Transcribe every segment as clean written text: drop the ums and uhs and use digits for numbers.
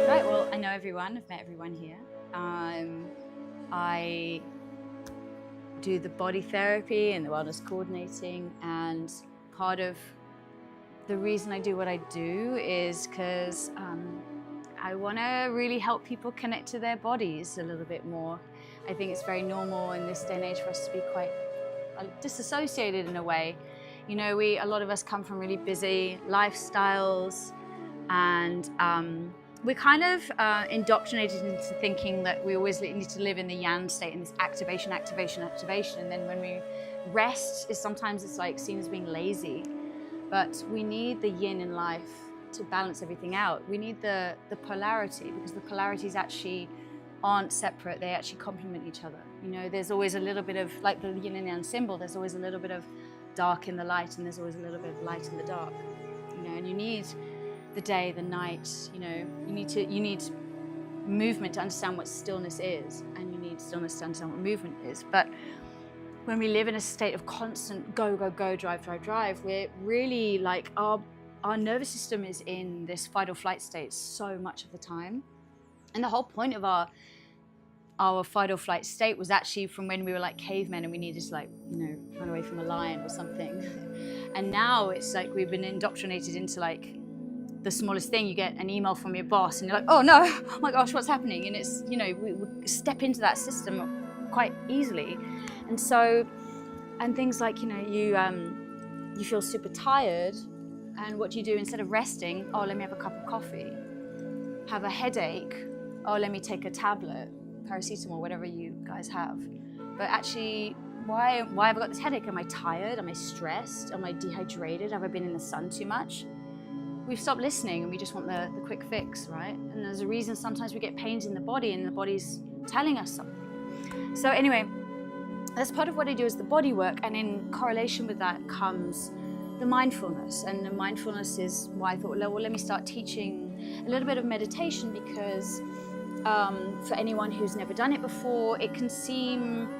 Right, well, I know everyone. I've met everyone here. I do the body therapy and the wellness coordinating, and part of the reason I do what I do is because I want to really help people connect to their bodies a little bit more. I think it's very normal in this day and age for us to be quite disassociated in a way. You know, a lot of us come from really busy lifestyles, and we're kind of indoctrinated into thinking that we always need to live in the yang state, in this activation. And then when we rest, sometimes it's like seen as being lazy. But we need the yin in life to balance everything out. We need the polarity, because the polarities actually aren't separate. They actually complement each other. You know, there's always a little bit of, like the yin and yang symbol, there's always a little bit of dark in the light, and there's always a little bit of light in the dark. You know, and you need the day, the night, you know, you need movement to understand what stillness is, and you need stillness to understand what movement is. But when we live in a state of constant go, drive, we're really like, our nervous system is in this fight or flight state so much of the time. And the whole point of our fight or flight state was actually from when we were like cavemen and we needed to, like, you know, run away from a lion or something. And now it's like we've been indoctrinated into, like, the smallest thing, you get an email from your boss and you're like, oh no, oh my gosh, what's happening? And it's, you know, we step into that system quite easily. And so, and things like, you know, you feel super tired, and what do you do instead of resting? Oh, let me have a cup of coffee. Have a headache? Oh, let me take a tablet, paracetamol, whatever you guys have. But actually, why have I got this headache? Am I tired? Am I stressed? Am I dehydrated? Have I been in the sun too much? We've stopped listening and we just want the quick fix, right? And there's a reason sometimes we get pains in the body and the body's telling us something. So anyway, that's part of what I do is the body work, and in correlation with that comes the mindfulness. And the mindfulness is why I thought, well, let me start teaching a little bit of meditation, because for anyone who's never done it before, it can seem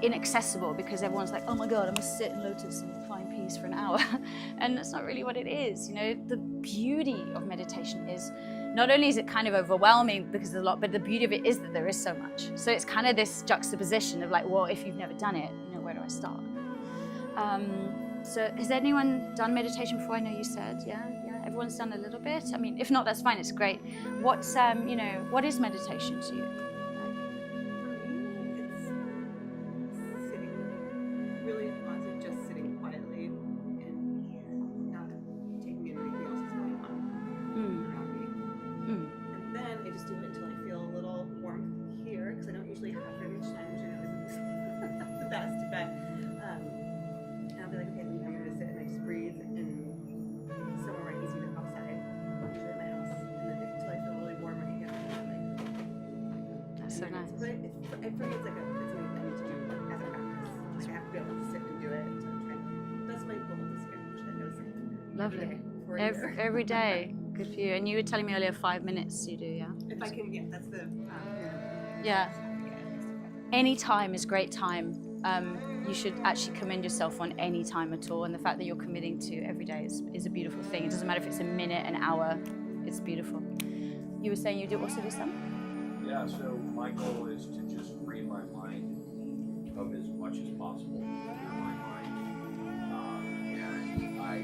inaccessible, because everyone's like, oh my God, I must sit in lotus and find peace for an hour. And that's not really what it is. You know, the beauty of meditation is, not only is it kind of overwhelming because there's a lot, but the beauty of it is that there is so much. So it's kind of this juxtaposition of like, well, if you've never done it, you know, where do I start? So has anyone done meditation before? I know you said, yeah, everyone's done a little bit. I mean, if not, that's fine, it's great. What's, you know, what is meditation to you? So nice. But for me, it's like it's something I need to do as a practice. Like I have to be able to sit and do it. So that's my goal this year, which I know is like lovely. Every day. Good for you. And you were telling me earlier 5 minutes you do, yeah? If I can, yeah, that's the. Yeah. Any time is great time. You should actually commend yourself on any time at all. And the fact that you're committing to every day is a beautiful thing. It doesn't matter if it's a minute, an hour. It's beautiful. You were saying you also do some? Yeah, so my goal is to just free my mind of as much as possible. Clear my mind. And I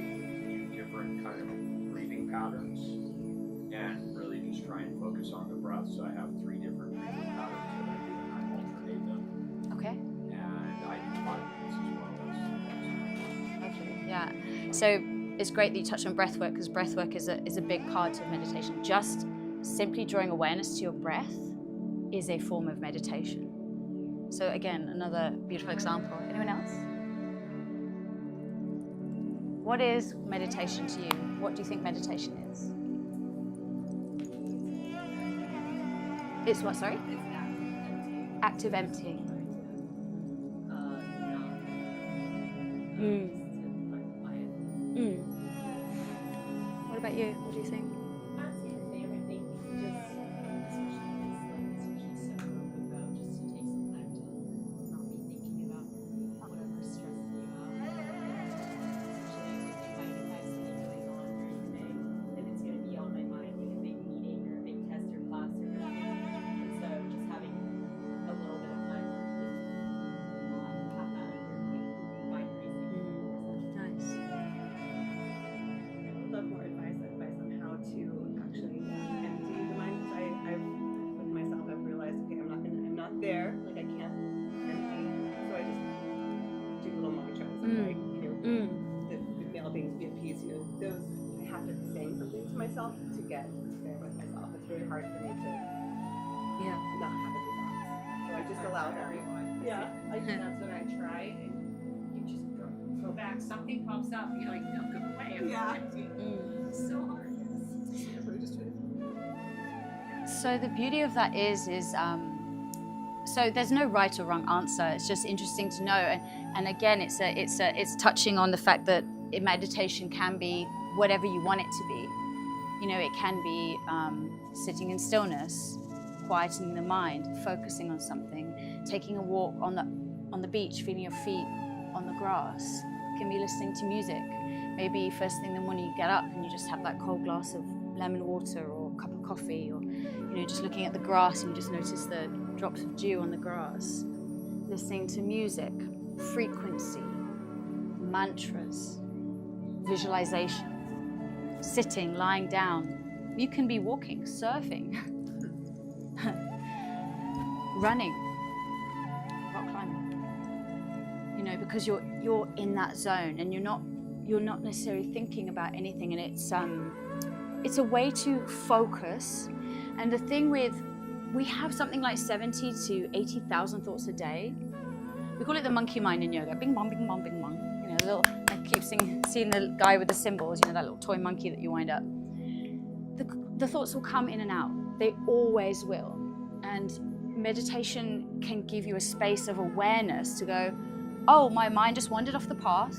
do different kind of breathing patterns and really just try and focus on the breath. So I have 3 different breathing patterns that I do, and I alternate them. Okay. And I do 5 minutes as well. Lovely, yeah. So it's great that you touched on breath work, because breath work is a big part of meditation. Just simply drawing awareness to your breath is a form of meditation. So again, another beautiful example. Anyone else? What is meditation to you? What do you think meditation is? It's what, sorry? Active empty. What about you? What do you think? I'd say the same. I think just, especially because like it's usually so ago, just to take some time to not be thinking about whatever's stressing you out. Especially if I have something going on during the day, then it's going to be on my mind, like a big meeting or a big test or class or whatever. And so just having a little bit of time to have that under your mind racing. Nice. I would love more advice on how to actually empty the mind. Because I've with myself, I've realized, okay, I'm not there. Like I can't empty. So I just do little mantras like, the male beings be at peace. Those I have to be saying something to myself to get there with myself. It's really hard for me to Yeah. not have any thoughts. So I just allow them. Yeah. I think that's what I try, and you just go back. Something pops up, you're like, no, go away. Yeah. It's so hard. So I just try to. So the beauty of that is so there's no right or wrong answer. It's just interesting to know, and again, it's touching on the fact that meditation can be whatever you want it to be. It can be sitting in stillness, quietening the mind, focusing on something, taking a walk on the beach, feeling your feet on the grass. It can be listening to music. Maybe first thing in the morning you get up and you just have that cold glass of lemon water or a cup of coffee, or just looking at the grass and you just notice the drops of dew on the grass. Listening to music, frequency, mantras, visualization, sitting, lying down. You can be walking, surfing, running, rock climbing. Because you're in that zone and you're not necessarily thinking about anything, and it's a way to focus. And the thing we have something like 70 to 80,000 thoughts a day. We call it the monkey mind in yoga. Bing bong, bing bong, bing bong. I keep seeing the guy with the symbols, that little toy monkey that you wind up. The thoughts will come in and out. They always will. And meditation can give you a space of awareness to go, oh, my mind just wandered off the path,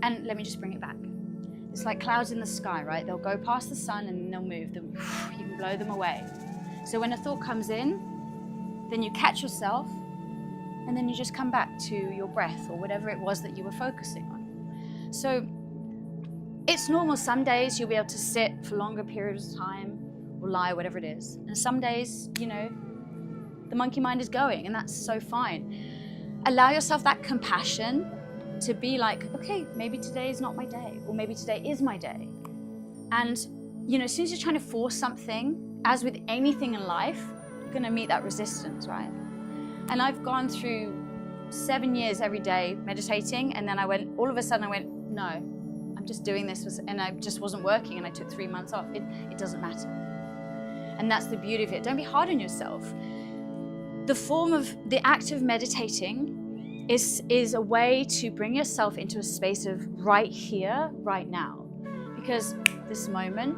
and let me just bring it back. It's like clouds in the sky, right? They'll go past the sun and then they'll move them. You can blow them away. So when a thought comes in, then you catch yourself, and then you just come back to your breath or whatever it was that you were focusing on. So it's normal. Some days you'll be able to sit for longer periods of time or lie, whatever it is. And some days, the monkey mind is going, and that's so fine. Allow yourself that compassion to be like, okay, maybe today is not my day, or maybe today is my day. And, as soon as you're trying to force something, as with anything in life, you're going to meet that resistance, right? And I've gone through 7 years every day meditating, and then all of a sudden I went, no, I'm just doing this, and I just wasn't working, and I took 3 months off. It doesn't matter. And that's the beauty of it. Don't be hard on yourself. The act of meditating is a way to bring yourself into a space of right here, right now. Because this moment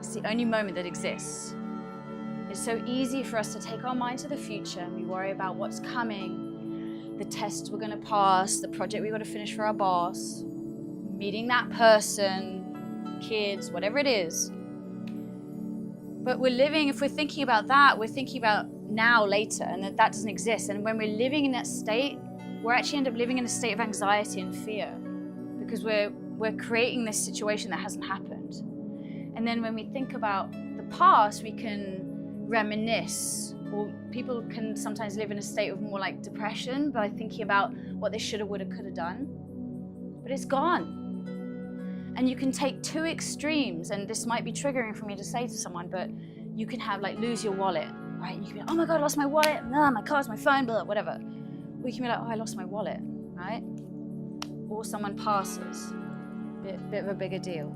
is the only moment that exists. It's so easy for us to take our mind to the future, and we worry about what's coming, the tests we're going to pass, the project we've got to finish for our boss, meeting that person, kids, whatever it is. But if we're thinking about that, we're thinking about now, later, and that doesn't exist. And when we're living in that state, we're actually end up living in a state of anxiety and fear, because we're creating this situation that hasn't happened. And then when we think about the past, we can reminisce, or people can sometimes live in a state of more like depression by thinking about what they shoulda, woulda, coulda done. But it's gone. And you can take two extremes, and this might be triggering for me to say to someone, but you can have lose your wallet, right? You can be like, oh my God, I lost my wallet, my cards, my phone, blah, whatever. We can be like, oh, I lost my wallet, right? Or someone passes, bit of a bigger deal.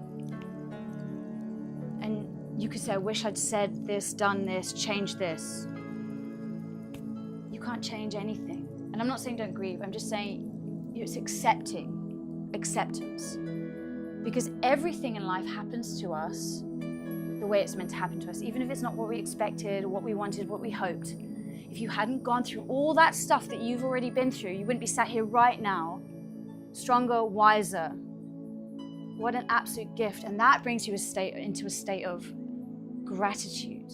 And you could say, I wish I'd said this, done this, changed this. You can't change anything. And I'm not saying don't grieve, I'm just saying it's acceptance. Because everything in life happens to us the way it's meant to happen to us, even if it's not what we expected, or what we wanted, what we hoped. If you hadn't gone through all that stuff that you've already been through, you wouldn't be sat here right now, stronger, wiser, What an absolute gift. And that brings you into a state of gratitude.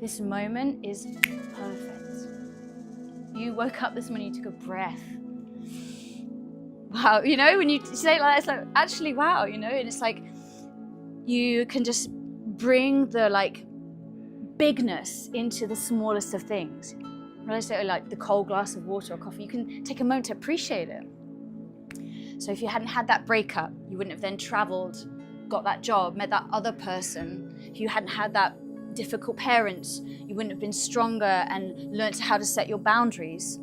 This moment is perfect. You woke up this morning, you took a breath. Wow, you know, when you say it like that, it's like, actually, wow, you know, and it's like, you can just bring the like bigness into the smallest of things. When I say like the cold glass of water or coffee, you can take a moment to appreciate it. So if you hadn't had that breakup, you wouldn't have then traveled, got that job, met that other person. If you hadn't had that difficult parents, you wouldn't have been stronger and learned how to set your boundaries.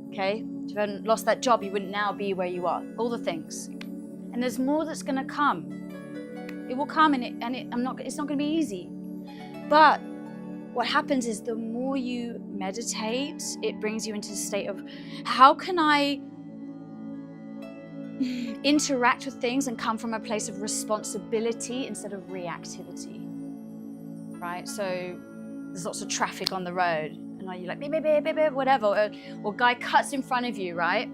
Okay? If you hadn't lost that job, you wouldn't now be where you are. All the things. And there's more that's going to come. It will come, and it's not going to be easy. But what happens is the more you meditate, it brings you into a state of, how can I interact with things and come from a place of responsibility instead of reactivity, right? So there's lots of traffic on the road, and you're like, beep, beep, beep, beep, beep, whatever, or guy cuts in front of you, right?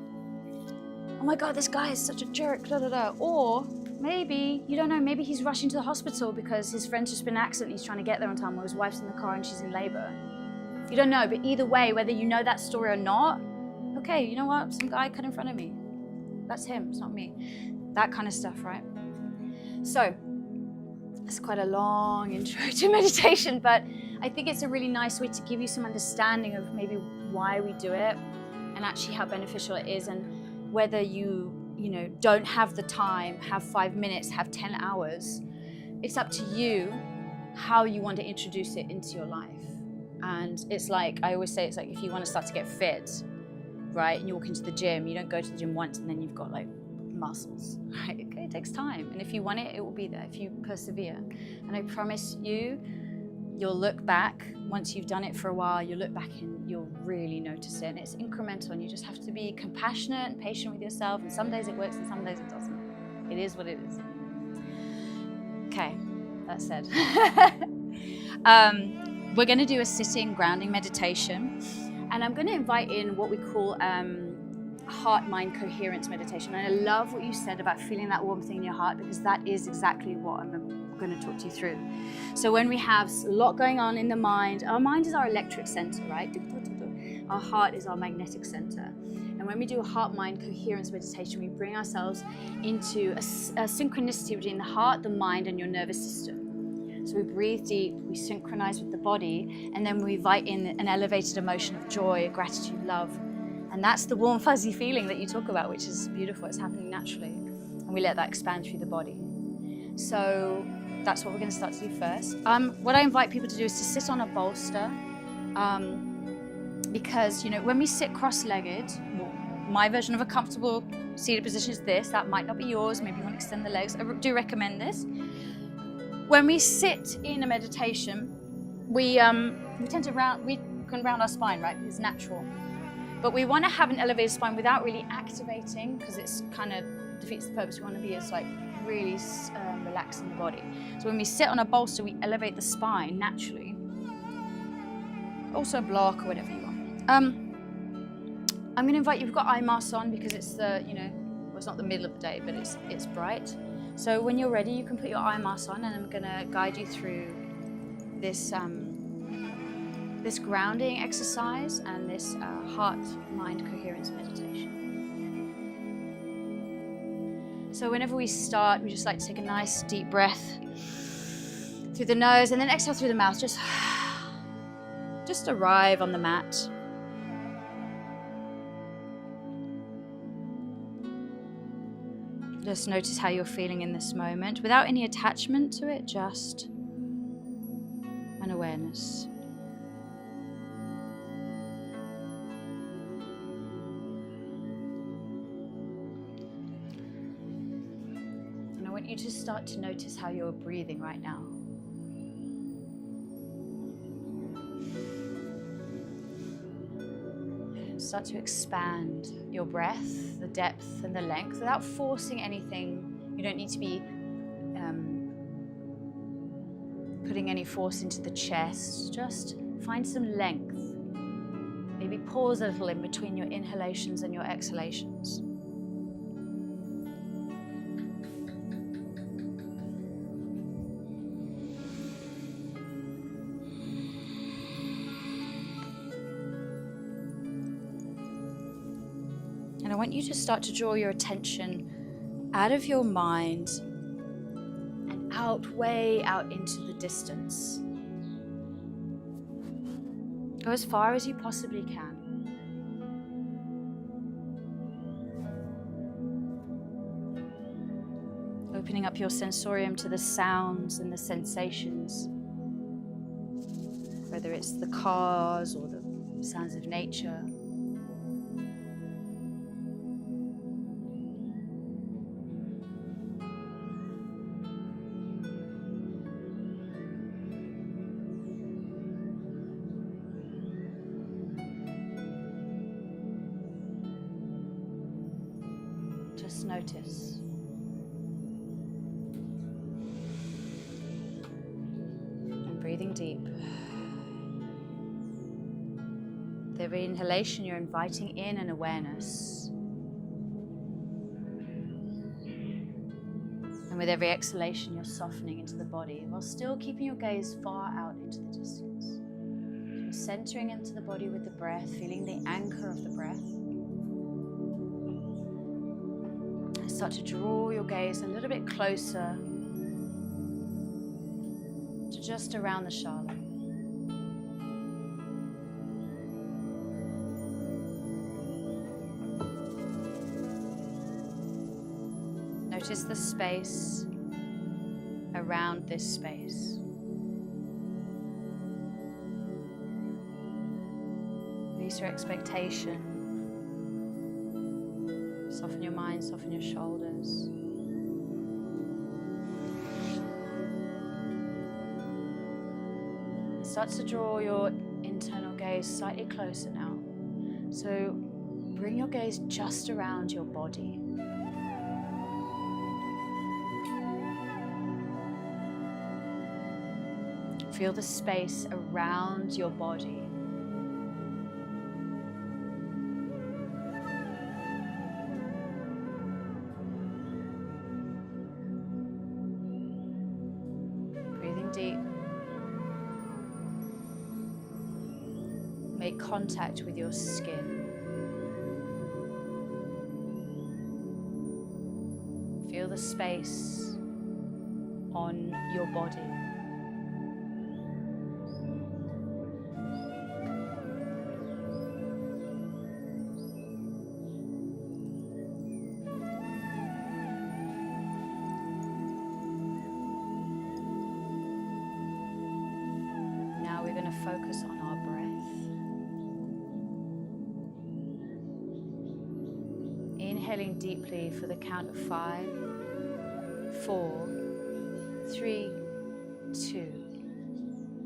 Oh my God, this guy is such a jerk, da da da. Or maybe, you don't know, maybe he's rushing to the hospital because his friend's just been in an accident and he's trying to get there on time, or his wife's in the car and she's in labor. You don't know, but either way, whether you know that story or not, okay, you know what? Some guy cut in front of me. That's him, it's not me. That kind of stuff, right? So, it's quite a long intro to meditation, but I think it's a really nice way to give you some understanding of maybe why we do it and actually how beneficial it is, and whether you don't have the time, have 5 minutes, have 10 hours, it's up to you how you want to introduce it into your life. And it's like, I always say, it's like if you want to start to get fit, right, and you walk into the gym, you don't go to the gym once and then you've got like muscles, right? Okay, it takes time. And if you want it, it will be there if you persevere. And I promise you, you'll look back, once you've done it for a while, you'll look back and you'll really notice it. And it's incremental, and you just have to be compassionate and patient with yourself. And some days it works and some days it doesn't. It is what it is. Okay, that said. We're going to do a sitting grounding meditation. And I'm going to invite in what we call heart-mind coherence meditation. And I love what you said about feeling that warm thing in your heart, because that is exactly what I'm going to talk to you through. So when we have a lot going on in the mind, our mind is our electric center, right? Our heart is our magnetic center. And when we do a heart-mind coherence meditation, we bring ourselves into a synchronicity between the heart, the mind, and your nervous system. So we breathe deep, we synchronize with the body, and then we invite in an elevated emotion of joy, gratitude, love. And that's the warm, fuzzy feeling that you talk about, which is beautiful. It's happening naturally. And we let that expand through the body. So that's what we're going to start to do first. What I invite people to do is to sit on a bolster, because, when we sit cross-legged, my version of a comfortable seated position is this. That might not be yours. Maybe you want to extend the legs. I do recommend this. When we sit in a meditation, we tend to can round our spine, right? It's natural. But we want to have an elevated spine without really activating, because it's kind of defeats the purpose. We want to be as really relaxing the body. So when we sit on a bolster, we elevate the spine naturally. Also a block or whatever you want. I'm going to invite you. We've got eye masks on because it's well, it's not the middle of the day, but it's bright. So when you're ready, you can put your eye mask on, and I'm going to guide you through this this grounding exercise and this heart-mind coherence meditation. So whenever we start, we just like to take a nice deep breath through the nose and then exhale through the mouth. Just arrive on the mat. Just notice how you're feeling in this moment without any attachment to it, just an awareness. And I want you to start to notice how you're breathing right now. Start to expand your breath, the depth and the length, without forcing anything. You don't need to be putting any force into the chest. Just find some length. Maybe pause a little in between your inhalations and your exhalations. I want you to start to draw your attention out of your mind and out, way out into the distance. Go as far as you possibly can. Opening up your sensorium to the sounds and the sensations, whether it's the cars or the sounds of nature. Just notice. And breathing deep. With every inhalation, you're inviting in an awareness. And with every exhalation, you're softening into the body while still keeping your gaze far out into the distance. You're centering into the body with the breath, feeling the anchor of the breath. Start to draw your gaze a little bit closer to just around the Charlotte. Notice the space around this space. Release your expectation. Soften your mind, soften your shoulders. Start to draw your internal gaze slightly closer now. So bring your gaze just around your body. Feel the space around your body. Deep. Make contact with your skin. Feel the space on your body. Focus on our breath. Inhaling deeply for the count of 5, 4, 3, 2,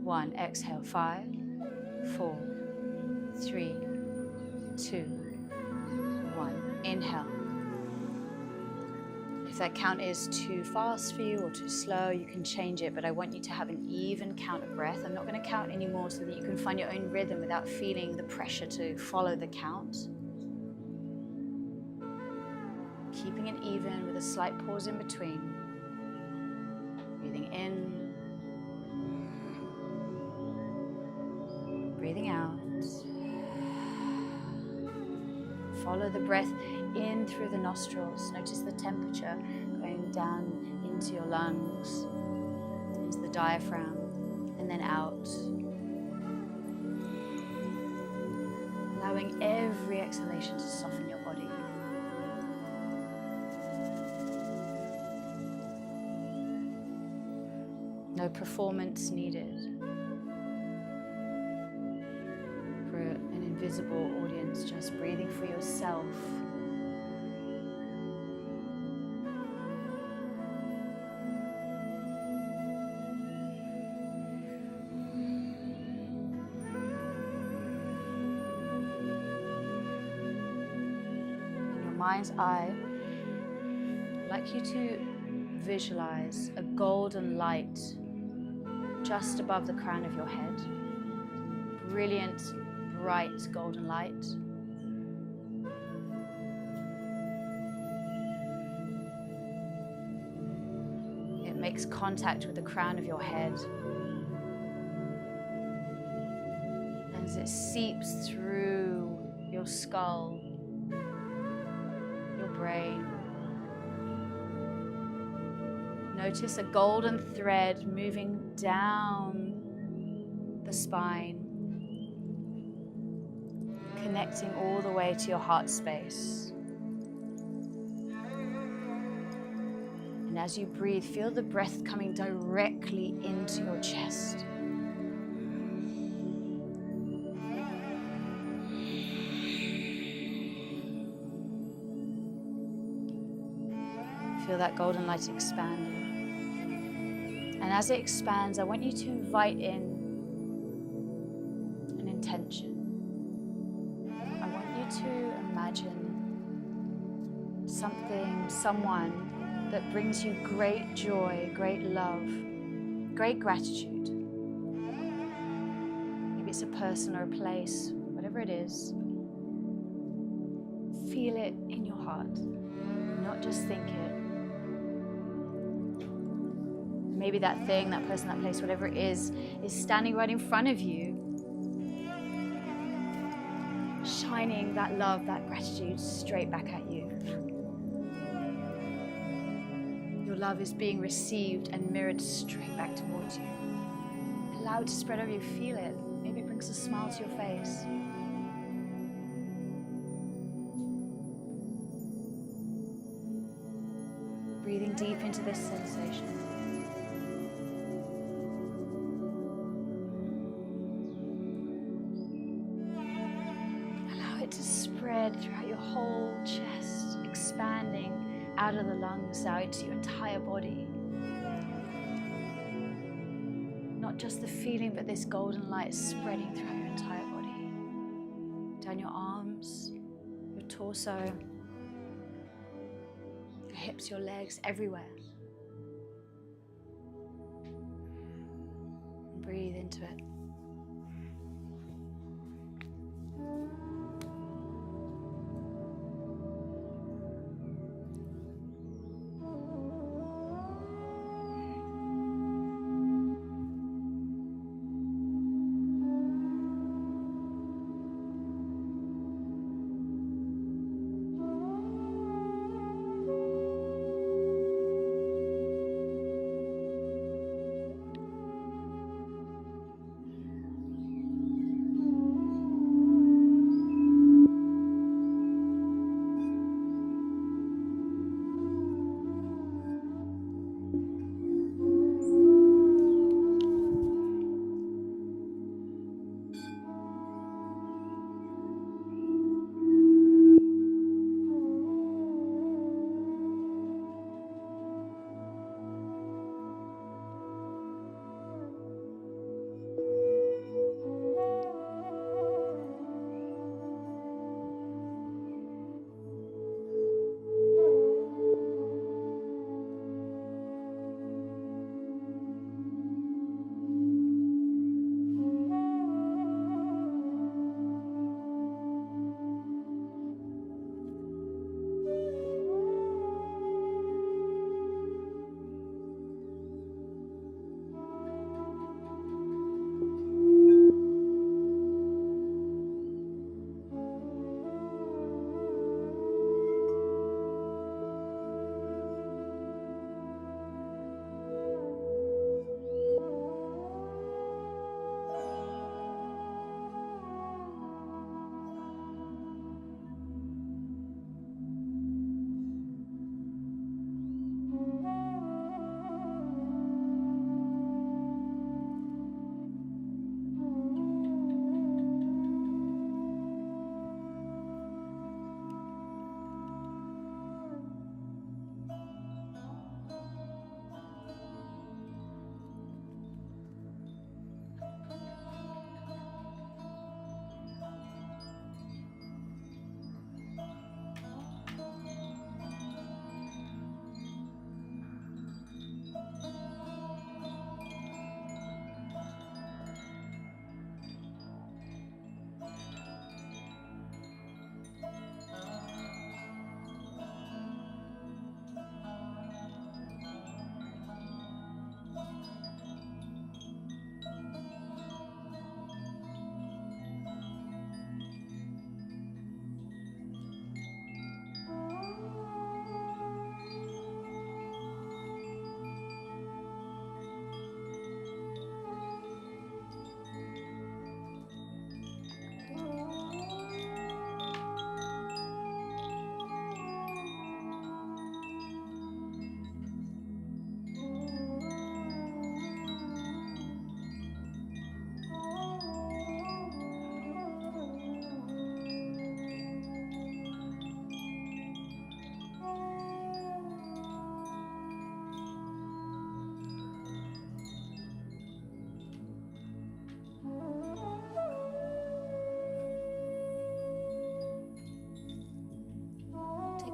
1. Exhale. 5, 4, 3, 2, 1. Inhale. If that count is too fast for you or too slow, you can change it, but I want you to have an even count of breath. I'm not going to count anymore so that you can find your own rhythm without feeling the pressure to follow the count. Keeping it even with a slight pause in between. Breathing in. Breathing out. Follow the breath in through the nostrils. Notice the temperature going down into your lungs, into the diaphragm, and then out. Allowing every exhalation to soften your body. No performance needed. For an invisible audience, just breathing for yourself. Mind's eye, I'd like you to visualize a golden light just above the crown of your head. Brilliant, bright golden light. It makes contact with the crown of your head. As it seeps through your skull, brain. Notice a golden thread moving down the spine, connecting all the way to your heart space. And as you breathe, feel the breath coming directly into your chest. Feel that golden light expanding. And as it expands, I want you to invite in an intention. I want you to imagine something, someone that brings you great joy, great love, great gratitude. Maybe it's a person or a place, whatever it is. Feel it in your heart, not just think it. Maybe that thing, that person, that place, whatever it is standing right in front of you, shining that love, that gratitude straight back at you. Your love is being received and mirrored straight back towards you. Allow it to spread over you. Feel it. Maybe it brings a smile to your face. Breathing deep into this sensation. Allow it to spread throughout your whole chest, expanding out of the lungs, out into your entire body. Not just the feeling, but this golden light spreading throughout your entire body. Down your arms, your torso, your hips, your legs, everywhere. And breathe into it.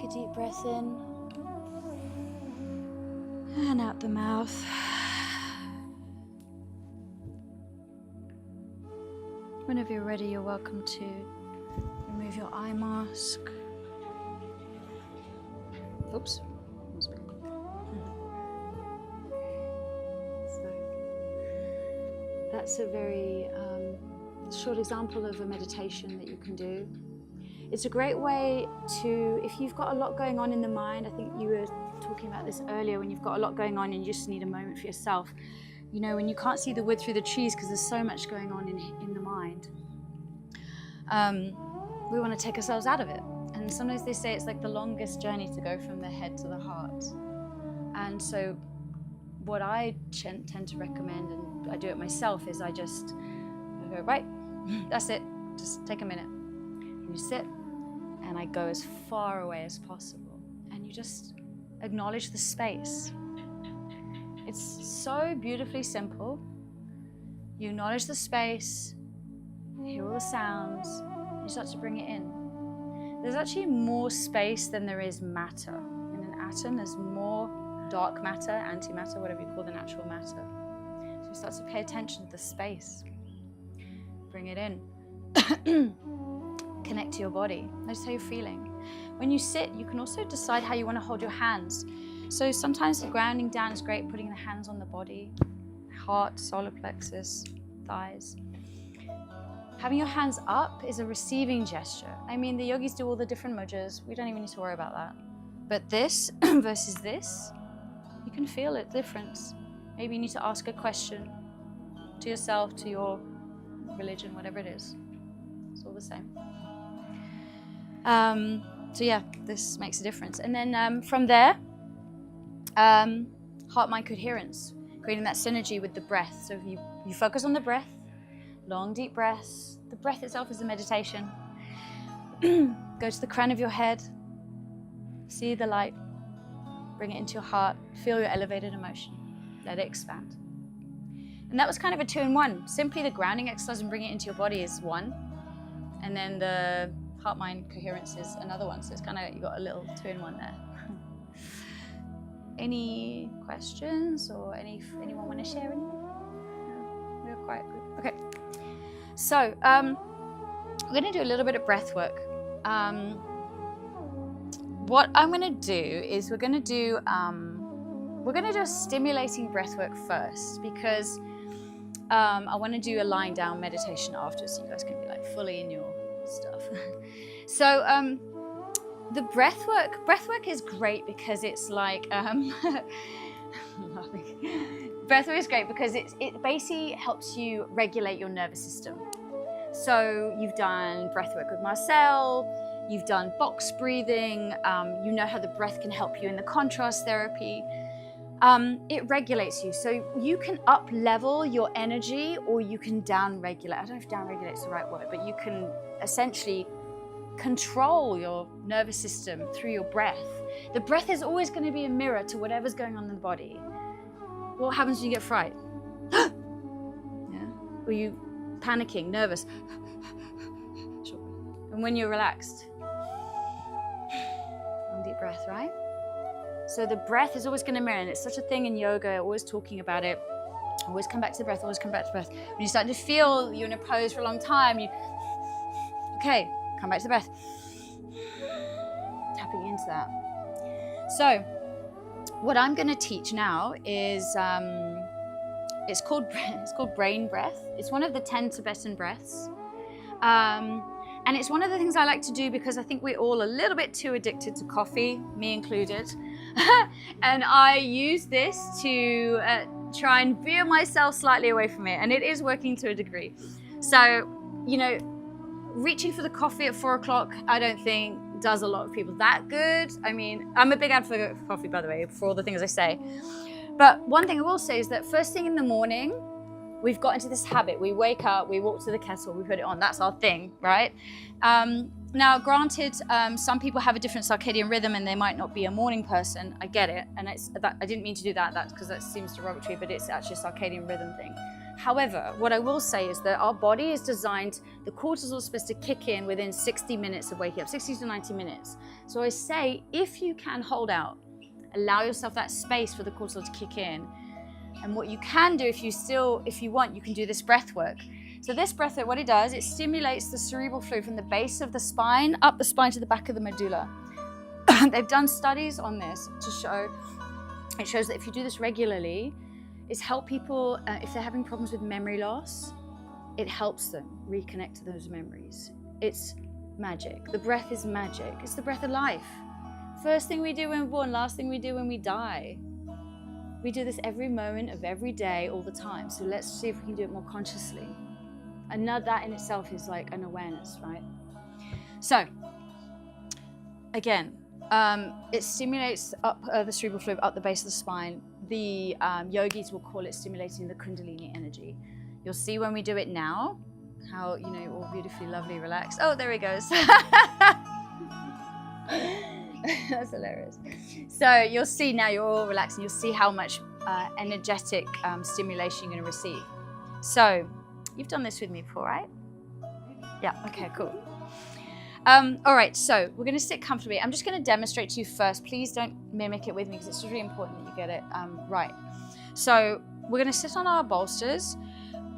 a deep breath in and out the mouth. Whenever you're ready, you're welcome to remove your eye mask. Oops. So that's a very short example of a meditation that you can do. It's a great way to, if you've got a lot going on in the mind, I think you were talking about this earlier, when you've got a lot going on and you just need a moment for yourself. You know, when you can't see the wood through the trees because there's so much going on in the mind. We want to take ourselves out of it. And sometimes they say it's like the longest journey to go from the head to the heart. And so what I tend to recommend, and I do it myself, is I go, right, that's it, just take a minute. And you sit, and I go as far away as possible. And you just acknowledge the space. It's so beautifully simple. You acknowledge the space, hear all the sounds, you start to bring it in. There's actually more space than there is matter. In an atom, there's more dark matter, antimatter, whatever you call the natural matter. So you start to pay attention to the space. Bring it in. Connect to your body. Notice how you're feeling. When you sit, you can also decide how you want to hold your hands. So sometimes the grounding down is great, putting the hands on the body, heart, solar plexus, thighs. Having your hands up is a receiving gesture. I mean, the yogis do all the different mudras. We don't even need to worry about that. But this versus this, you can feel it, difference. Maybe you need to ask a question to yourself, to your religion, whatever it is. It's all the same. So yeah, this makes a difference. And then from there, heart-mind coherence, creating that synergy with the breath. So if you focus on the breath, long, deep breaths. The breath itself is a meditation. Go to the crown of your head. See the light. Bring it into your heart. Feel your elevated emotion. Let it expand. And that was kind of a 2-in-1. Simply the grounding exercise and bringing it into your body is one. And then the heart-mind coherence is another one. So it's kind of, you got a little 2-in-1 there. Any questions or anyone want to share anything? No? We're quite good. Okay. So we're going to do a little bit of breath work. What I'm going to do is we're going to do a stimulating breath work first, because I want to do a lying down meditation after, so you guys can be like fully in your stuff. So the breath work is great because it's like breath work is great because it basically helps you regulate your nervous system. So you've done breath work with Marcel, you've done box breathing, you know how the breath can help you in the contrast therapy. It regulates you. So you can up level your energy or you can down regulate. I don't know if down regulate is the right word, but you can essentially control your nervous system through your breath. The breath is always going to be a mirror to whatever's going on in the body. What happens when you get fright? Yeah? Or you panicking, nervous. And when you're relaxed, long deep breath, right? So the breath is always going to mirror, and it's such a thing in yoga, always talking about it. Always come back to the breath, always come back to the breath. When you start to feel you're in a pose for a long time, okay, come back to the breath. Tapping into that. So what I'm going to teach now is, it's called brain breath. It's one of the 10 Tibetan breaths. And it's one of the things I like to do because I think we're all a little bit too addicted to coffee, me included. And I use this to try and veer myself slightly away from it. And it is working to a degree. So, you know, reaching for the coffee at 4 o'clock, I don't think does a lot of people that good. I mean, I'm a big advocate of coffee, by the way, for all the things I say. But one thing I will say is that first thing in the morning, we've got into this habit. We wake up, we walk to the kettle, we put it on. That's our thing, right? Now, granted, some people have a different circadian rhythm and they might not be a morning person. I get it. And I didn't mean to do that because that seems derogatory, but it's actually a circadian rhythm thing. However, what I will say is that our body is designed, the cortisol is supposed to kick in within 60 minutes of waking up, 60 to 90 minutes. So I say, if you can hold out, allow yourself that space for the cortisol to kick in. And what you can do, if you want, you can do this breath work. So this breath work, what it does, it stimulates the cerebral fluid from the base of the spine, up the spine to the back of the medulla. They've done studies on this to show, it shows that if you do this regularly, it's help people, if they're having problems with memory loss, it helps them reconnect to those memories. It's magic. The breath is magic. It's the breath of life. First thing we do when we're born, last thing we do when we die. We do this every moment of every day, all the time. So let's see if we can do it more consciously. And that in itself is like an awareness, right? So, again, it stimulates up the cerebral fluid up the base of the spine. The yogis will call it stimulating the kundalini energy. You'll see when we do it now, how, you know, all beautifully, lovely, relaxed. Oh, there he goes. That's hilarious. So you'll see now you're all relaxed and you'll see how much energetic stimulation you're going to receive. So you've done this with me before, right? Yeah, okay, cool. All right, so we're going to sit comfortably. I'm just going to demonstrate to you first. Please don't mimic it with me because it's really important that you get it right. So we're going to sit on our bolsters.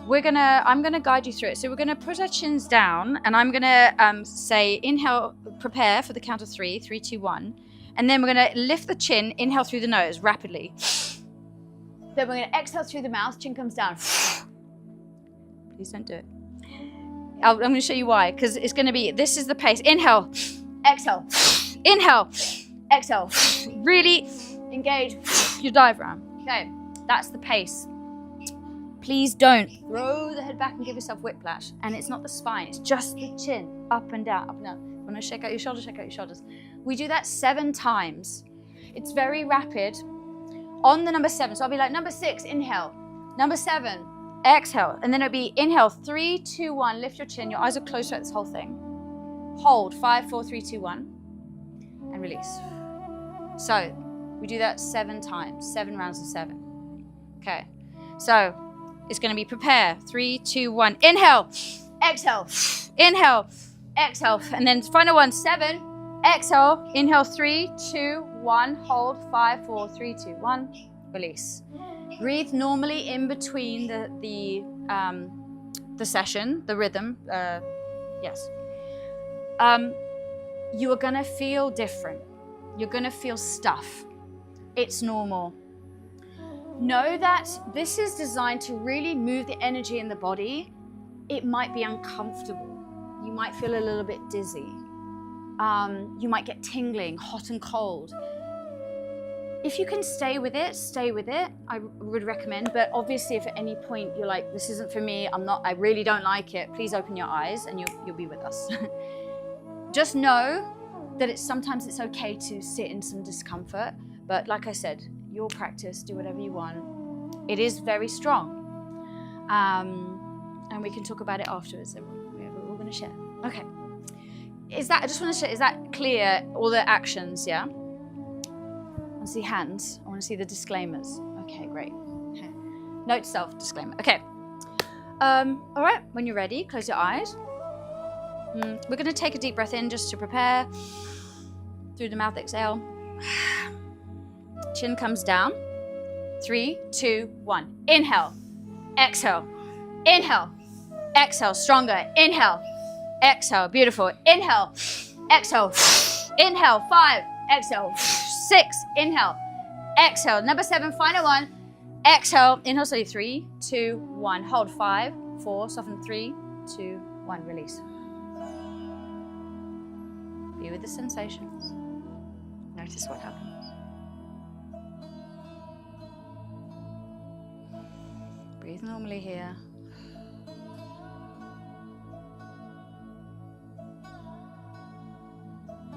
I'm going to guide you through it. So we're going to put our chins down and I'm going to say, inhale, prepare for the count of 3, 3, 2, 1. And then we're going to lift the chin, inhale through the nose rapidly. Then we're going to exhale through the mouth, chin comes down. Please don't do it. I'm going to show you why, because it's going to be, this is the pace. Inhale, exhale, inhale, exhale. Really engage your diaphragm. Okay, that's the pace. Please don't throw the head back and give yourself whiplash. And it's not the spine, it's just the chin, up and down, up and down. You want to shake out your shoulders, shake out your shoulders. We do that 7 times. It's very rapid. On the number 7, so I'll be like, number 6, inhale. Number 7, exhale. And then it'll be inhale, 3, 2, 1, lift your chin. Your eyes are closed throughout this whole thing. Hold, 5, 4, 3, 2, 1. And release. So we do that 7 times, 7 rounds of 7. Okay, so it's going to be prepare. 3, 2, 1. Inhale, exhale, inhale, exhale. And then final one, 7, exhale, inhale, 3, 2, 1. Hold, 5, 4, 3, 2, 1. Release. Breathe normally in between the session, the rhythm. Yes. You are going to feel different. You're going to feel stuff. It's normal. Know that this is designed to really move the energy in the body. It might be uncomfortable. You might feel a little bit dizzy. You might get tingling, hot and cold. If you can stay with it, stay with it. I would recommend, but obviously if at any point you're like, this isn't for me, I really don't like it, please open your eyes and you'll be with us. Just know that sometimes it's okay to sit in some discomfort, but like I said, your practice, do whatever you want. It is very strong. And we can talk about it afterwards, so we're going to share. Okay. I just want to share, is that clear, all the actions, yeah? I want to see hands. I want to see the disclaimers. Okay, great. Okay. Note to self, disclaimer. Okay. All right, when you're ready, close your eyes. We're going to take a deep breath in just to prepare. Through the mouth, exhale. Chin comes down. 3, 2, 1. Inhale. Exhale. Inhale. Exhale. Stronger. Inhale. Exhale. Beautiful. Inhale. Exhale. Inhale. 5. Exhale. 6. Inhale. Exhale. Number 7. Final one. Exhale. Inhale. Slowly. 3, 2, 1. Hold. 5, 4. Soften. 3, 2, 1. Release. Be with the sensations. Notice what happens. Breathe normally here.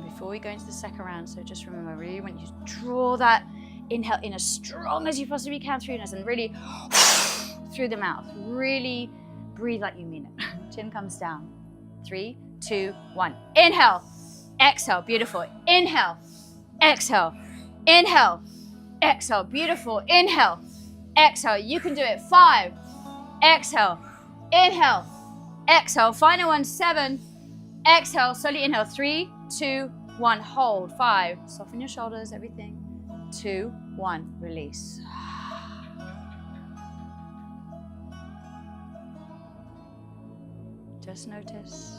Before we go into the second round, so just remember, I really want you to draw that inhale in as strong as you possibly can through your nose and really through the mouth. Really breathe like you mean it. Chin comes down. 3, 2, 1. Inhale. Exhale. Beautiful. Inhale. Exhale. Inhale. Exhale. Beautiful. Inhale. Exhale. You can do it. 5, exhale, inhale, exhale. Final one, 7, exhale, slowly inhale, 3, 2, 1, hold, 5, soften your shoulders, everything, 2, 1, release. Just notice,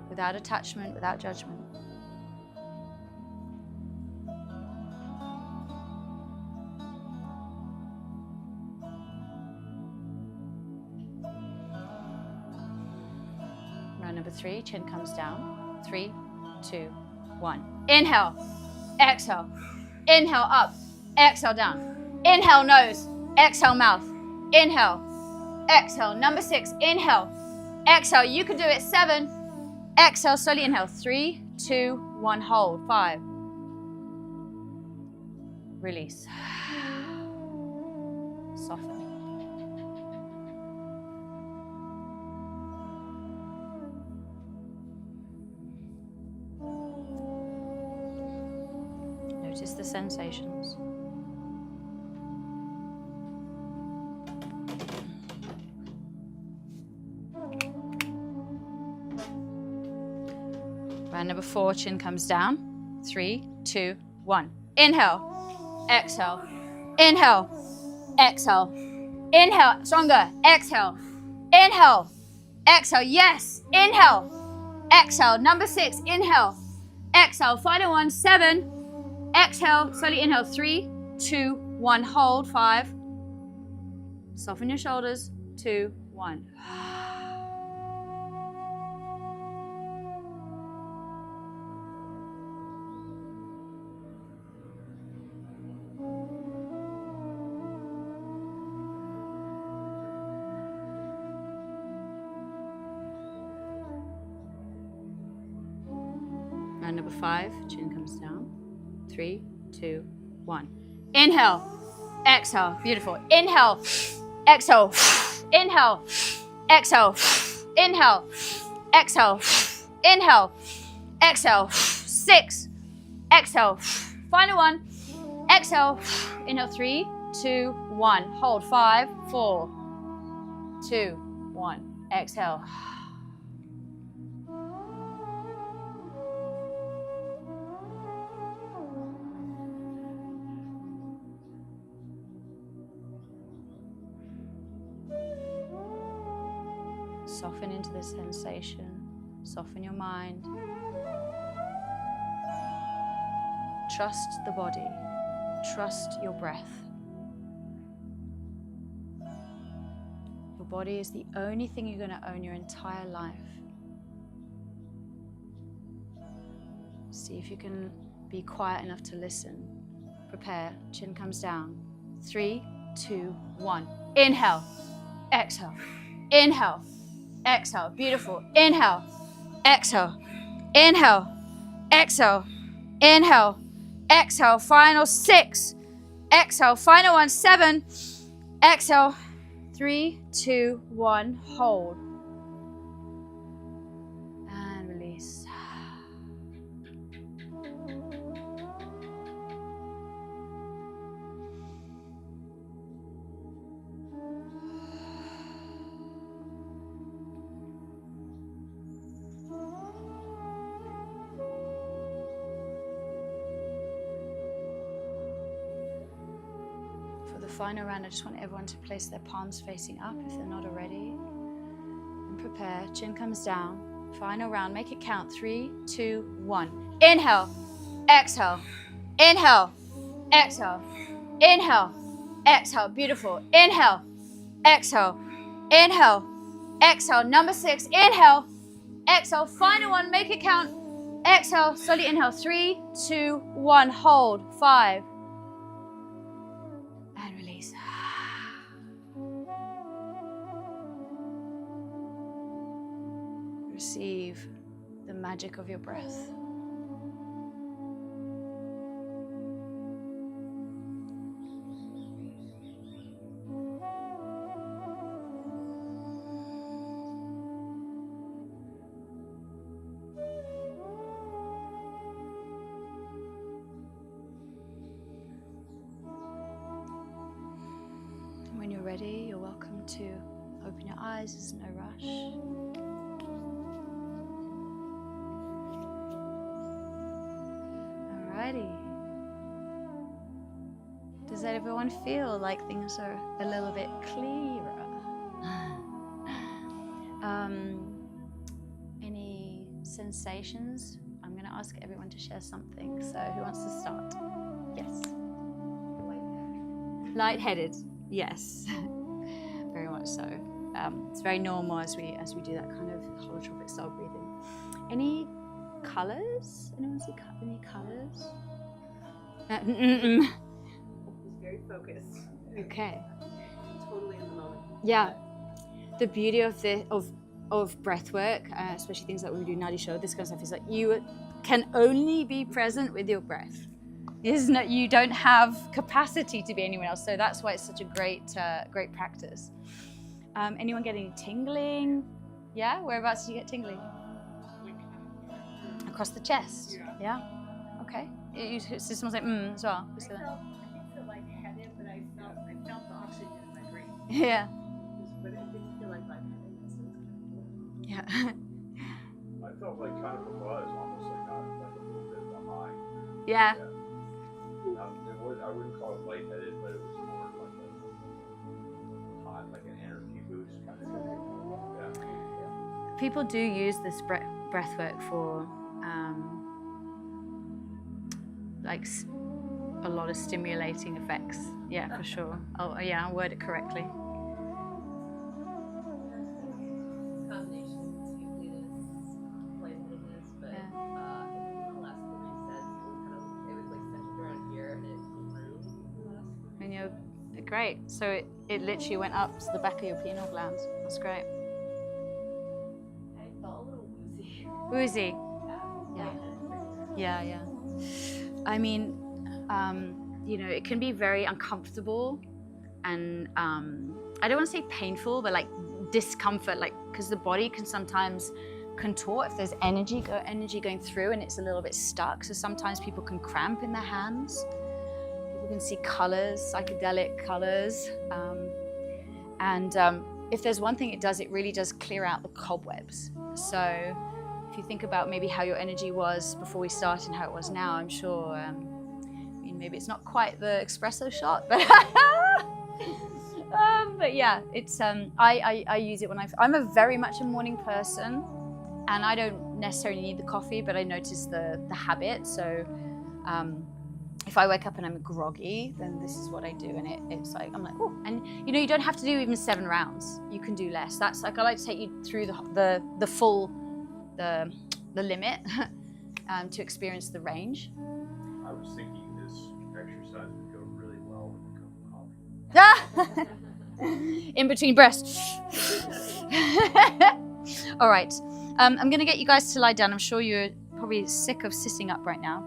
without attachment, without judgment. Round number 3, chin comes down. 3, 2, 1. Inhale, exhale, inhale up, exhale down. Inhale nose, exhale mouth. Inhale, exhale. Number 6, inhale, exhale. You can do it. 7, exhale, slowly inhale. 3, 2, 1, hold. 5, release. Soften. Notice the sensations. Round number 4, chin comes down. 3, 2, 1. Inhale, exhale, inhale, exhale, inhale, stronger, exhale, inhale, exhale, yes, inhale, exhale, number 6, inhale, exhale, final one, 7, exhale, slowly inhale, 3, 2, 1, hold, 5, soften your shoulders, 2, 1. Round number 5, chin comes down. 3, 2, 1. Inhale, exhale, beautiful. Inhale, exhale, inhale, exhale, inhale, exhale, inhale, exhale. 6, exhale, final one, exhale, inhale, 3, 2, 1. Hold, 5, 4, 2, 1. Exhale. Soften into the sensation. Soften your mind. Trust the body. Trust your breath. Your body is the only thing you're going to own your entire life. See if you can be quiet enough to listen. Prepare. Chin comes down. 3, 2, 1. Inhale. Exhale. Inhale. Exhale. Beautiful. Inhale. Exhale. Inhale. Exhale. Inhale. Exhale. Final 6. Exhale. Final one. 7. Exhale. 3, 2, 1. Hold. And release. Final round, I just want everyone to place their palms facing up if they're not already. And prepare. Chin comes down. Final round. Make it count. 3, 2, 1. Inhale. Exhale. Inhale. Exhale. Inhale. Exhale. Beautiful. Inhale. Exhale. Inhale. Exhale. Number 6. Inhale. Exhale. Final one. Make it count. Exhale. Slowly inhale. 3, 2, 1. Hold. 5. Receive the magic of your breath. you're ready, you're welcome to open your eyes. There's no rush. Alrighty. Does everyone feel like things are a little bit clearer? Any sensations? I'm going to ask everyone to share something. So who wants to start? Yes. Lightheaded. Yes. Very much so. It's very normal as we do that kind of holotropic style breathing. Any colors? Anyone see any colors? He's very focused. Okay. Totally in the moment. Yeah. The beauty of breath work, especially things like when we do Nadi Show, this kind of stuff, is like you can only be present with your breath. Isn't it? You don't have capacity to be anywhere else. So that's why it's such a great practice. Anyone get any tingling? Yeah? Whereabouts do you get tingling? Across the chest? Yeah? Okay. So someone's like, as well. I felt lightheaded, but I felt the oxygen in my brain. Yeah. But I didn't feel like lightheaded, so it's kind of cool. Yeah. I felt like kind of a buzz, almost like a little bit of a high. Yeah. I wouldn't call it lightheaded, but it was more like like an energy boost kind of thing. Yeah. People do use this breath work for like a lot of stimulating effects. Yeah, for sure. Oh, yeah, I'll word it correctly. Combination of sleepiness, lightheadedness, but in the last 3 sets, it was like centered around here and it grew in the last 3. And you're great. So it literally went up to the back of your pineal gland. That's great. I felt a little woozy. Woozy. Yeah. Yeah. I mean, it can be very uncomfortable and I don't want to say painful, but like discomfort, like because the body can sometimes contort if there's energy going through and it's a little bit stuck. So sometimes people can cramp in their hands. People can see colors, psychedelic colors. If there's one thing it does, it really does clear out the cobwebs. So if you think about maybe how your energy was before we started and how it was now, I'm sure, maybe it's not quite the espresso shot, but but yeah, it's I use it when I'm very much a morning person, and I don't necessarily need the coffee, but I notice the habit. So if I wake up and I'm groggy, then this is what I do, and it's like I'm like, oh, and you don't have to do even 7 rounds. You can do less. That's like I like to take you through the full the limit to experience the range. I was thinking this exercise would go really well with a cup of coffee. In between breaths. All right. I'm going to get you guys to lie down. I'm sure you're probably sick of sitting up right now.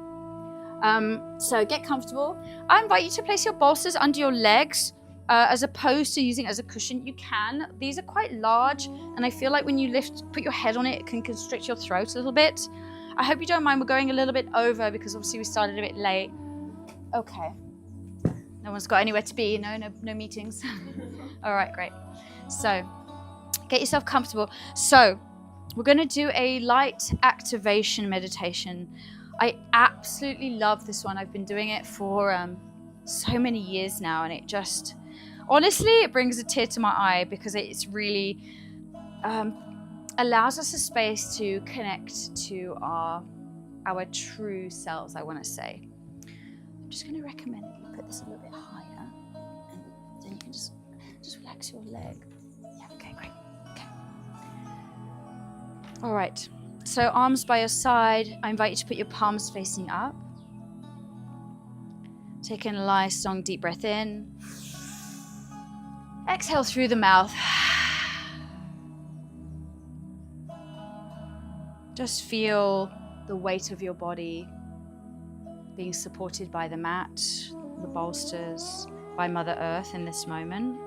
So get comfortable. I invite you to place your bolsters under your legs. As opposed to using it as a cushion. You can. These are quite large, and I feel like when you put your head on it, it can constrict your throat a little bit. I hope you don't mind. We're going a little bit over because obviously we started a bit late. Okay. No one's got anywhere to be. No meetings. All right, great. So get yourself comfortable. So we're going to do a light activation meditation. I absolutely love this one. I've been doing it for so many years now, and it just... honestly, it brings a tear to my eye because it's really allows us a space to connect to our true selves, I want to say. I'm just going to recommend that you put this a little bit higher, and then you can just relax your leg. Yeah, okay, great. Okay. All right. So arms by your side. I invite you to put your palms facing up. Take in a nice, long, deep breath in. Exhale through the mouth. Just feel the weight of your body being supported by the mat, the bolsters, by Mother Earth in this moment.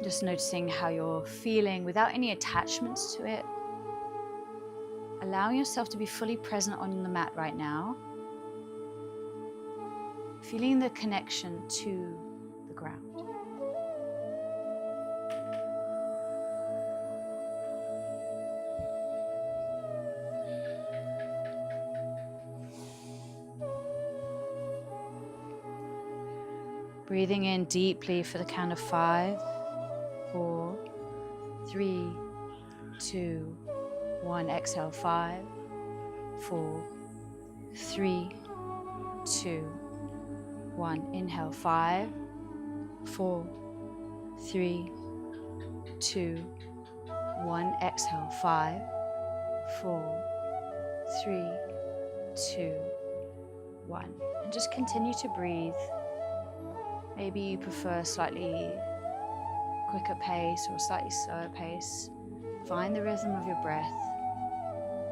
Just noticing how you're feeling without any attachments to it. Allowing yourself to be fully present on the mat right now. Feeling the connection to the ground. Breathing in deeply for the count of 5, 4, 3, 2, 1. Exhale, 5, 4, 3, 2, 1. Inhale, 5, 4, 3, 2, 1. Exhale, 5, 4, 3, 2, 1. And just continue to breathe. Maybe you prefer a slightly quicker pace or a slightly slower pace. Find the rhythm of your breath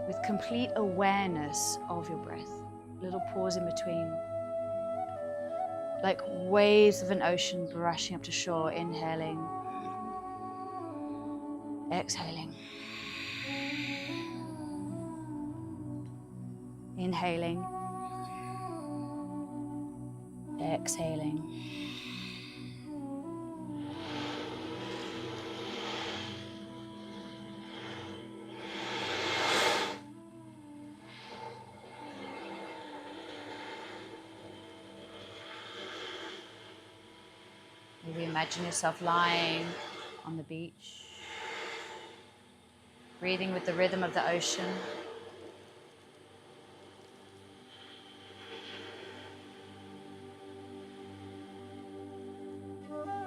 with complete awareness of your breath. Little pause in between. Like waves of an ocean brushing up to shore, inhaling, exhaling. Inhaling, exhaling. Maybe imagine yourself lying on the beach, breathing with the rhythm of the ocean.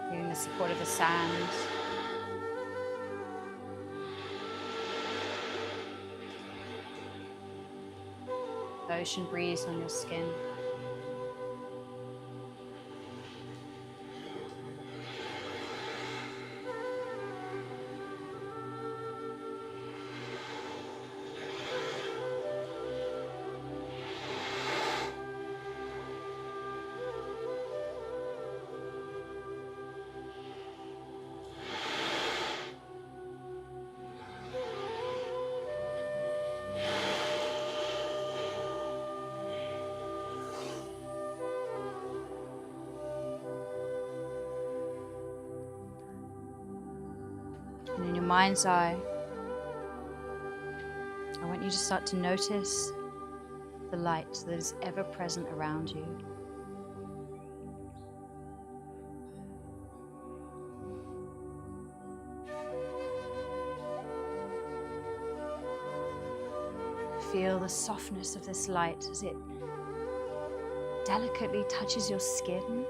Feeling the support of the sand. The ocean breeze on your skin. And in your mind's eye, I want you to start to notice the light that is ever present around you. Feel the softness of this light as it delicately touches your skin,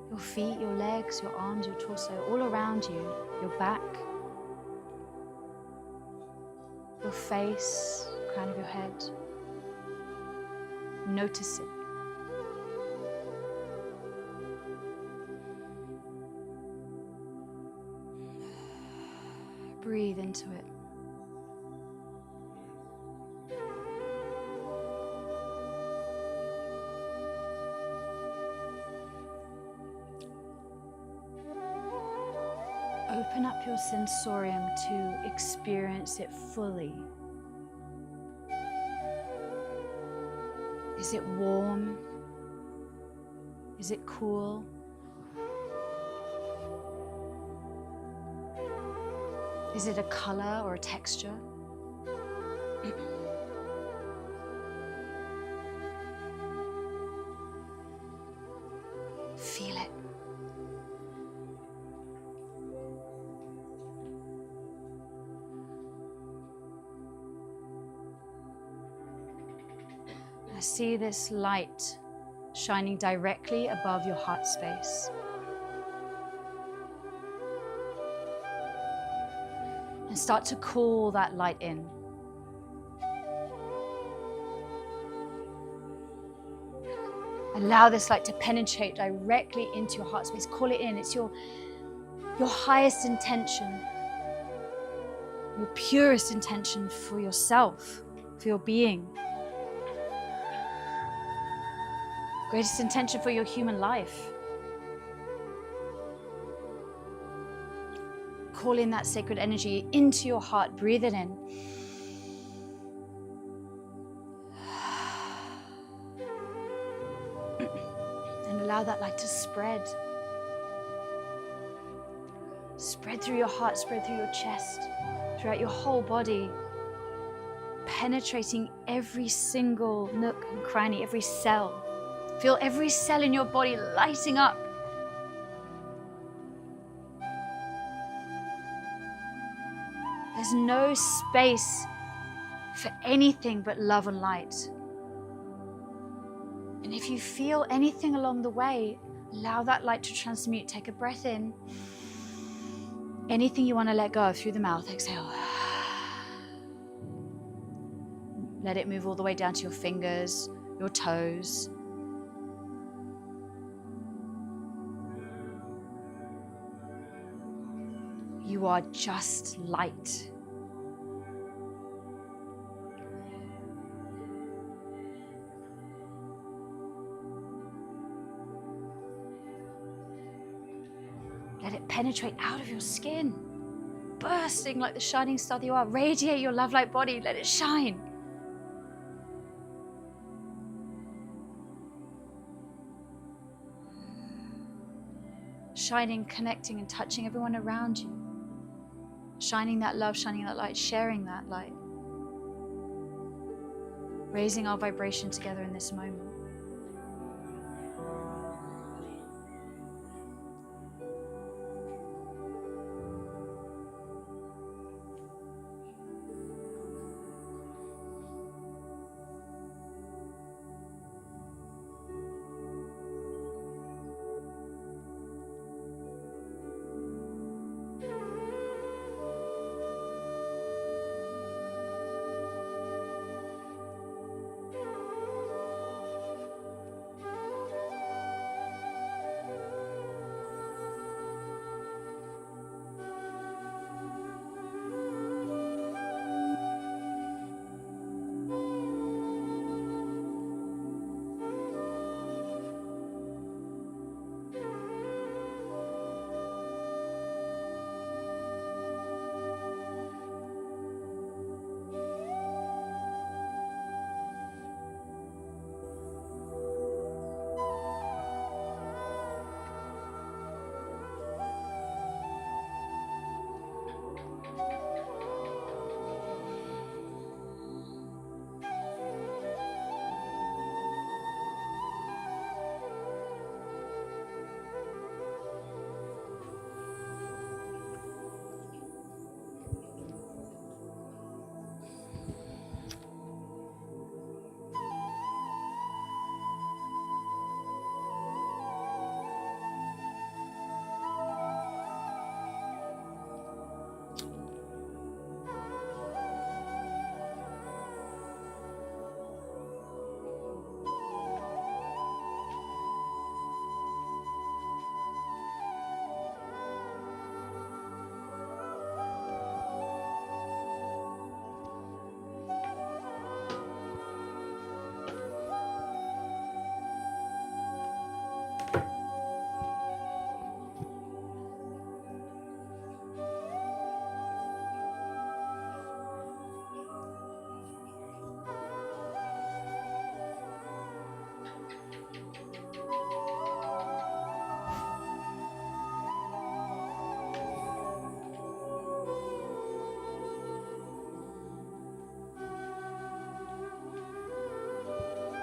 your feet, your legs, your arms, your torso, all around you, your back, your face, crown of your head. Notice it. Breathe into it. Open up your sensorium to experience it fully. Is it warm? Is it cool? Is it a color or a texture? Feel it. I see this light shining directly above your heart space. And start to call that light in. Allow this light to penetrate directly into your heart space. Call it in. It's your highest intention, your purest intention for yourself, for your being. Greatest intention for your human life. call in that sacred energy into your heart. Breathe it in. And allow that light to spread. Spread through your heart, spread through your chest, throughout your whole body, penetrating every single nook and cranny, every cell. Feel every cell in your body lighting up. There's no space for anything but love and light. And if you feel anything along the way, allow that light to transmute. Take a breath in. Anything you want to let go of through the mouth, exhale. Let it move all the way down to your fingers, your toes. You are just light. Let it penetrate out of your skin, bursting like the shining star that you are. Radiate your love light body, let it shine. Shining, connecting and touching everyone around you. Shining that love, shining that light, sharing that light. Raising our vibration together in this moment.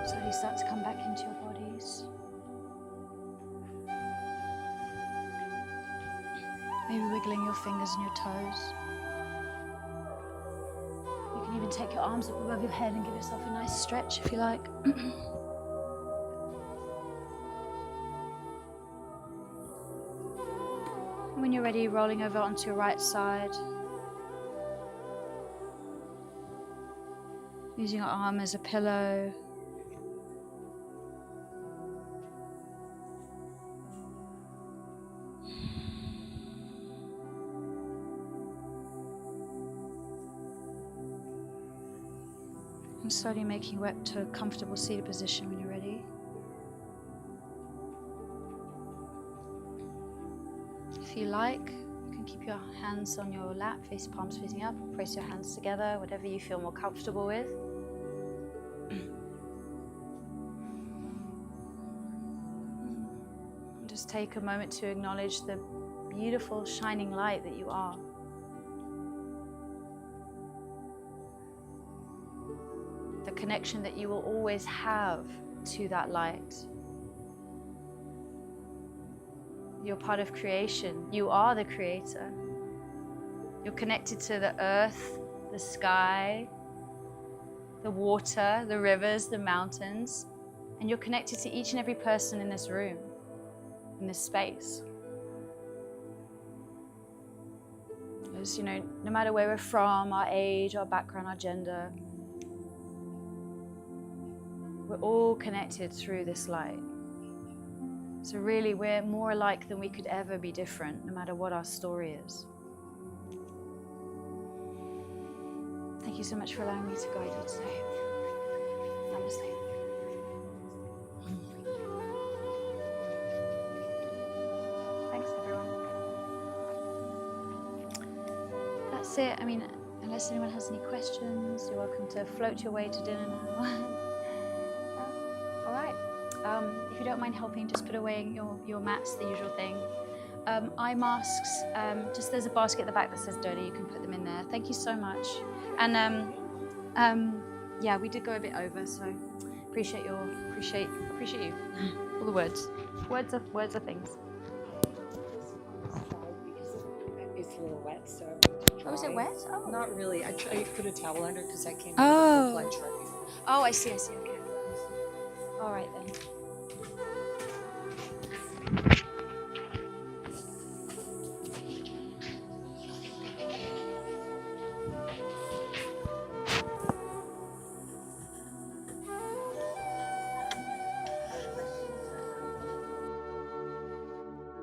Slowly start to come back into your bodies. Maybe wiggling your fingers and your toes. You can even take your arms up above your head and give yourself a nice stretch if you like. When you're ready, rolling over onto your right side. Using your arm as a pillow. And slowly making your way up to a comfortable seated position when you're ready. If you like, you can keep your hands on your lap, palms facing up, press your hands together, whatever you feel more comfortable with. Just take a moment to acknowledge the beautiful shining light that you are. The connection that you will always have to that light. You're part of creation. You are the creator. You're connected to the earth, the sky, the water, the rivers, the mountains, and you're connected to each and every person in this room, in this space. Because, you know, no matter where we're from, our age, our background, our gender, we're all connected through this light. So really, we're more alike than we could ever be different, no matter what our story is. Thank you so much for allowing me to guide you today. Namaste. Thanks, everyone. That's it. I mean, unless anyone has any questions, you're welcome to float your way to dinner now. All right. If you don't mind helping, just put away your mats, the usual thing. Eye masks, just there's a basket at the back that says Dodo, you can put them in there. Thank you so much. And yeah, we did go a bit over, so appreciate you. All the words. Words are things. It's a little wet, so. Oh, is it wet? Oh. Not really. I put a towel under because I came Oh. with a full fledged. Oh, I see, okay. All right then.